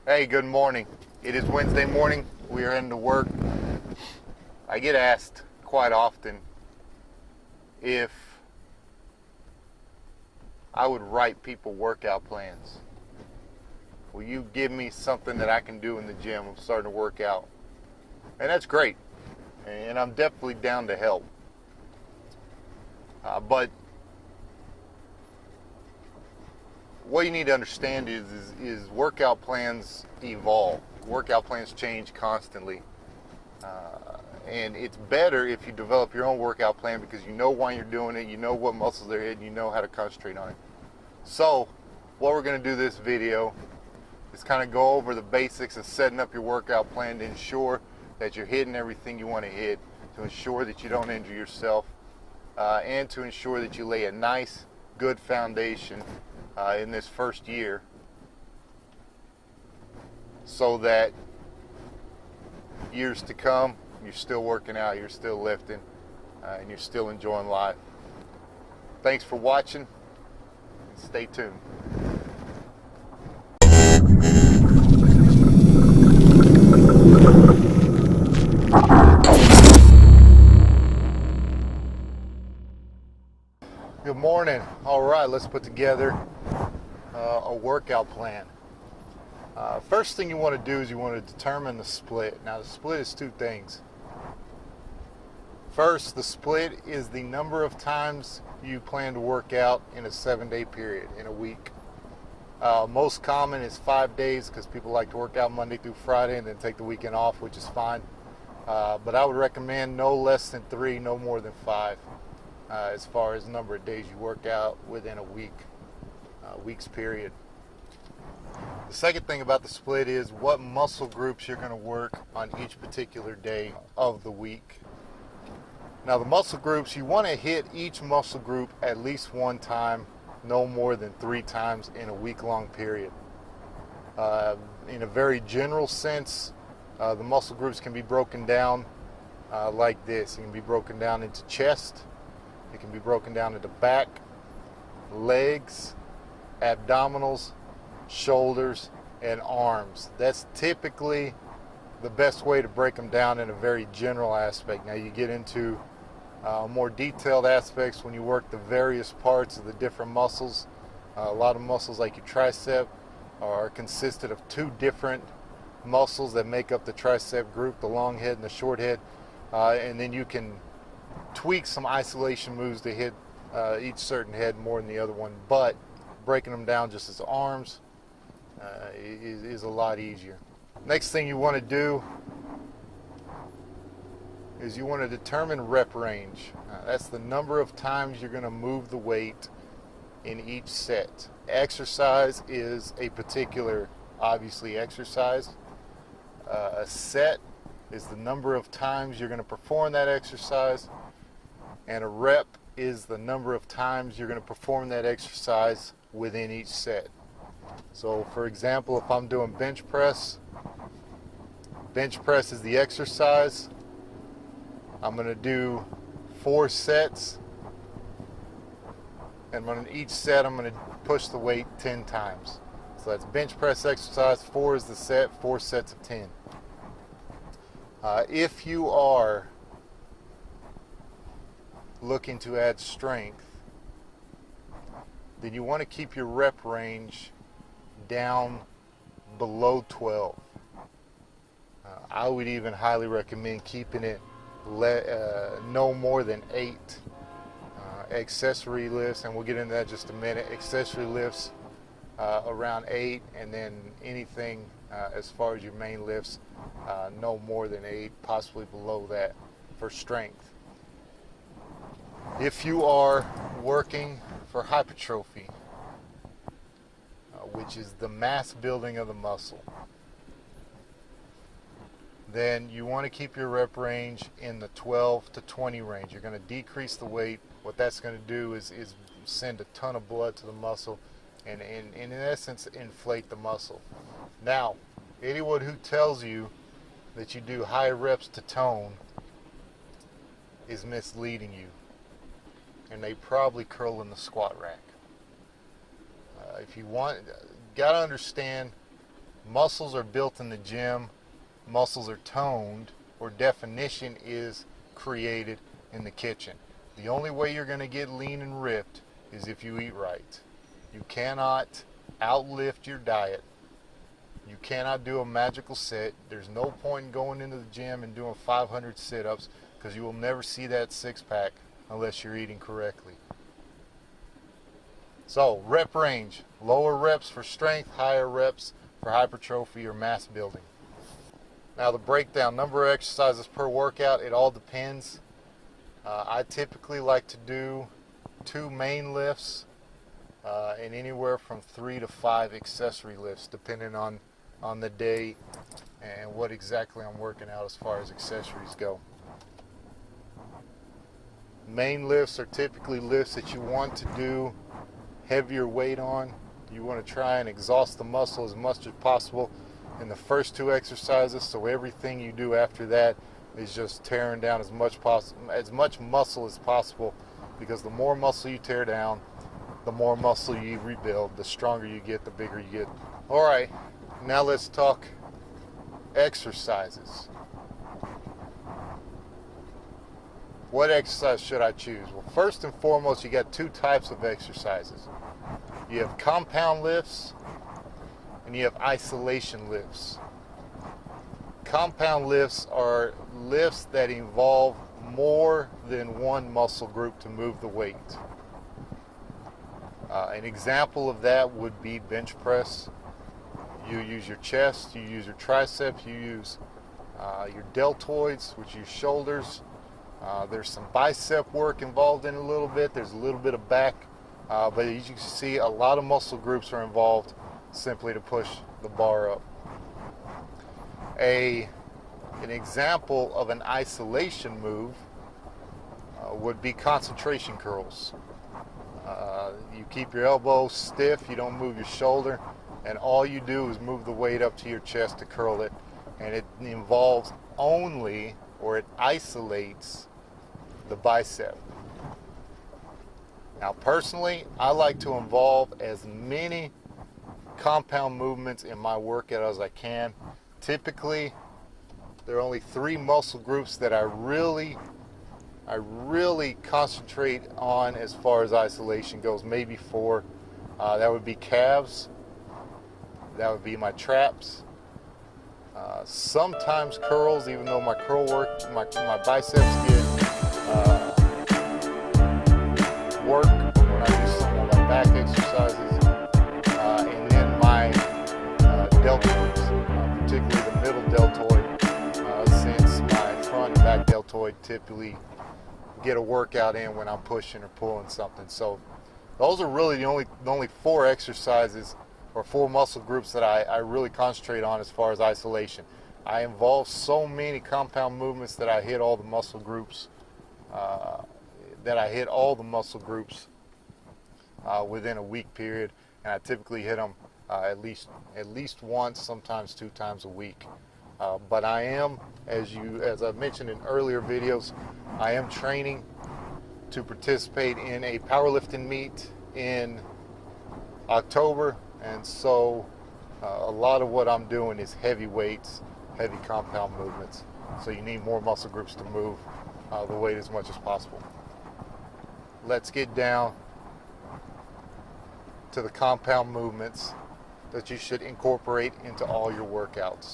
Hey, good morning. It is Wednesday morning. We are into work. I get asked quite often if I would write people workout plans. Will you give me something that I can do in the gym? I'm starting to work out. And that's great. And I'm definitely down to help. But what you need to understand is workout plans evolve. Workout plans change constantly. And it's better if you develop your own workout plan because you know why you're doing it, you know what muscles they're hitting, you know how to concentrate on it. So, what we're going to do this video is kind of go over the basics of setting up your workout plan to ensure that you're hitting everything you want to hit, to ensure that you don't injure yourself, and to ensure that you lay a nice, good foundation in this first year so that years to come you're still working out, you're still lifting, and you're still enjoying life. Thanks for watching, and stay tuned. Good morning. All right, let's put together a workout plan. First thing you want to do is you want to determine the split. Now, the split is two things. First, the split is the number of times you plan to work out in a 7-day period, in a week. Most common is 5 days because people like to work out Monday through Friday and then take the weekend off, which is fine. But I would recommend no less than 3, no more than 5, as far as number of days you work out within a week's period. The second thing about the split is what muscle groups you're going to work on each particular day of the week. Now, the muscle groups, you want to hit each muscle group at least one time, no more than 3 times in a week-long period. In a very general sense, the muscle groups can be broken down like this. It can be broken down into chest, it can be broken down into back, legs, abdominals, shoulders, and arms. That's typically the best way to break them down in a very general aspect. Now, you get into more detailed aspects when you work the various parts of the different muscles. A lot of muscles like your tricep are consisted of 2 different muscles that make up the tricep group, the long head and the short head, and then you can tweak some isolation moves to hit each certain head more than the other one, but breaking them down just as arms is a lot easier. Next thing you want to do is you want to determine rep range. That's the number of times you're going to move the weight in each set. Exercise is a particular, obviously, exercise. A set is the number of times you're going to perform that exercise, and a rep is the number of times you're going to perform that exercise within each set. So, for example, if I'm doing bench press is the exercise. I'm going to do 4 sets, and on each set I'm going to push the weight 10 times. So that's bench press exercise, 4 is the set, 4 sets of 10. If you are looking to add strength, then you want to keep your rep range down below 12. I would even highly recommend keeping it no more than 8. Accessory lifts, and we'll get into that in just a minute, accessory lifts around 8, and then anything as far as your main lifts, no more than 8, possibly below that for strength. If you are working for hypertrophy, which is the mass building of the muscle, then you want to keep your rep range in the 12 to 20 range. You're going to decrease the weight. What that's going to do is send a ton of blood to the muscle and in essence inflate the muscle. Now, anyone who tells you that you do high reps to tone is misleading you, and they probably curl in the squat rack. If you want, got to understand Muscles are built in the gym, muscles are toned, or definition is created in the kitchen. The only way you're going to get lean and ripped is if you eat right. You cannot outlift your diet. You cannot do a magical set. There's no point in going into the gym and doing 500 sit-ups because you will never see that six-pack unless you're eating correctly. So, rep range. Lower reps for strength, higher reps for hypertrophy or mass building. Now the breakdown, number of exercises per workout, it all depends. I typically like to do 2 main lifts and anywhere from 3 to 5 accessory lifts depending on the day and what exactly I'm working out as far as accessories go. Main lifts are typically lifts that you want to do heavier weight on. You want to try and exhaust the muscle as much as possible in the first 2 exercises, so everything you do after that is just tearing down as much muscle as possible, because the more muscle you tear down, the more muscle you rebuild. The stronger you get, the bigger you get. All right, now let's talk exercises. What exercise should I choose? Well, first and foremost, you got 2 types of exercises. You have compound lifts and you have isolation lifts. Compound lifts are lifts that involve more than one muscle group to move the weight. An example of that would be bench press. You use your chest, you use your triceps, you use your deltoids, which are your shoulders. There's some bicep work involved in it a little bit. There's a little bit of back. But as you can see, a lot of muscle groups are involved simply to push the bar up. An example of an isolation move would be concentration curls. You keep your elbow stiff, you don't move your shoulder, and all you do is move the weight up to your chest to curl it. And it involves only, or it isolates, the bicep. Now personally, I like to involve as many compound movements in my workout as I can. Typically, there are only 3 muscle groups that I really concentrate on as far as isolation goes, maybe 4. That would be calves, that would be my traps, sometimes curls, even though my curl work, my biceps get work when I do some of my back exercises, and then my deltoids, particularly the middle deltoid, since my front and back deltoid typically get a workout in when I'm pushing or pulling something. So those are really the only 4 exercises or 4 muscle groups that I really concentrate on as far as isolation. I involve so many compound movements that I hit all the muscle groups. Within a week period, and I typically hit them at least once, sometimes 2 times a week. But I am, as I mentioned in earlier videos, I am training to participate in a powerlifting meet in October, and so a lot of what I'm doing is heavy weights, heavy compound movements. So you need more muscle groups to move the weight as much as possible. Let's get down to the compound movements that you should incorporate into all your workouts.